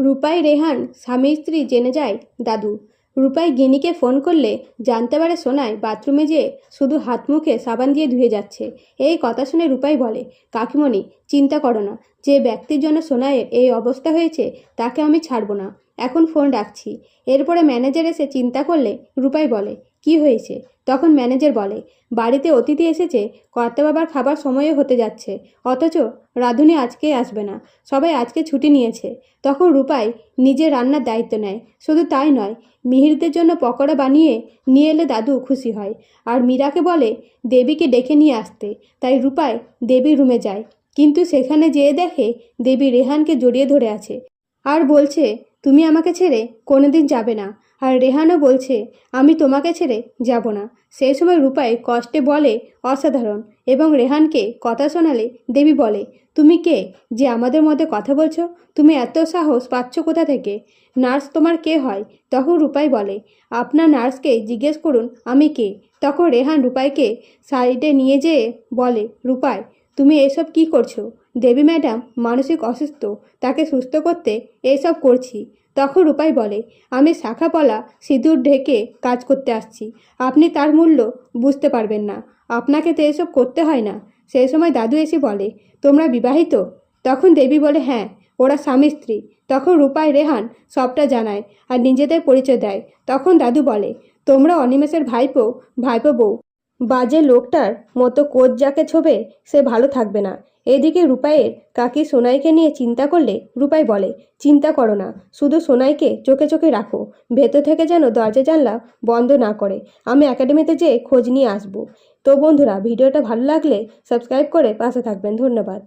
রূপাই রেহান স্বামী স্ত্রী জেনে যায় দাদু। রূপাই গিনিকে ফোন করলে জানতে পারে সোনাই বাথরুমে যেয়ে শুধু হাত মুখে সাবান দিয়ে ধুয়ে যাচ্ছে। এই কথা শুনে রূপাই বলে, কাকিমণি চিন্তা করো না, যে ব্যক্তির জন্য সোনাইয়ের এই অবস্থা হয়েছে তাকে আমি ছাড়বো না, এখন ফোন রাখছি। এরপরে ম্যানেজার এসে চিন্তা করলে রূপাই বলে, কি হয়েছে? তখন ম্যানেজার বলে, বাড়িতে অতিথি এসেছে, কর্তাবাবার খাবার সময়ও হতে যাচ্ছে, অথচ রাঁধুনি আজকে আসবে না, সবাই আজকে ছুটি নিয়েছে। তখন রূপাই নিজে রান্নার দায়িত্ব নেয়। শুধু তাই নয়, মিহিরদের জন্য পকোড়া বানিয়ে নিয়ে এলে দাদু খুশি হয়, আর মীরাকে বলে দেবীকে ডেকে নিয়ে আসতে। তাই রূপাই দেবীর রুমে যায়, কিন্তু সেখানে যেয়ে দেখে দেবী রেহানকে জড়িয়ে ধরে আছে আর বলছে, তুমি আমাকে ছেড়ে কোনোদিন যাবে না। আর রেহানও বলছে, আমি তোমাকে ছেড়ে যাব না। সেই সময় রূপাই কষ্টে বলে, অসাধারণ। এবং রেহানকে কথা শোনালে দেবী বলে, তুমি কে যে আমাদের মধ্যে কথা বলছো? তুমি এত সাহস পাচ্ছ কোথা থেকে? নার্স তোমার কে হয়? তখন রূপাই বলে, আপনার নার্সকে জিজ্ঞেস করুন আমি কে। তখন রেহান রূপাইকে সাইডে নিয়ে যেয়ে বলে, রূপাই তুমি এসব কি করছো? দেবী ম্যাডাম মানসিক অসুস্থ, তাকে সুস্থ করতে এসব করছি। তখন রূপাই বলে, আমি শাখা পলা সিঁদুর ঢেকে কাজ করতে আসছি, আপনি তার মূল্য বুঝতে পারবেন না, আপনাকে তো এসব করতে হয় না। সেই সময় দাদু এসে বলে, তোমরা বিবাহিত? তখন দেবী বলে, হ্যাঁ, ওরা স্বামী স্ত্রী। তখন রূপাই রেহান সবটা জানায় আর নিজেদের পরিচয় দেয়। তখন দাদু বলে, তোমরা অনিমেষের ভাইপো বউ। বাজে লোকটার মতো কোচ যাকে ছোবে সে ভালো থাকবে না। এদিকে রূপাইয়ের কাকি সোনাইকে নিয়ে চিন্তা করলে রূপাই বলে, চিন্তা করো না, শুধু সোনাইকে চোখে চোখে রাখো, ভেতর থেকে যেন দরজা জানলা বন্ধ না করে। আমি একাডেমিতে যেয়ে খোঁজ নিয়ে আসবো। তো বন্ধুরা, ভিডিওটা ভালো লাগলে সাবস্ক্রাইব করে পাশে থাকবেন। ধন্যবাদ।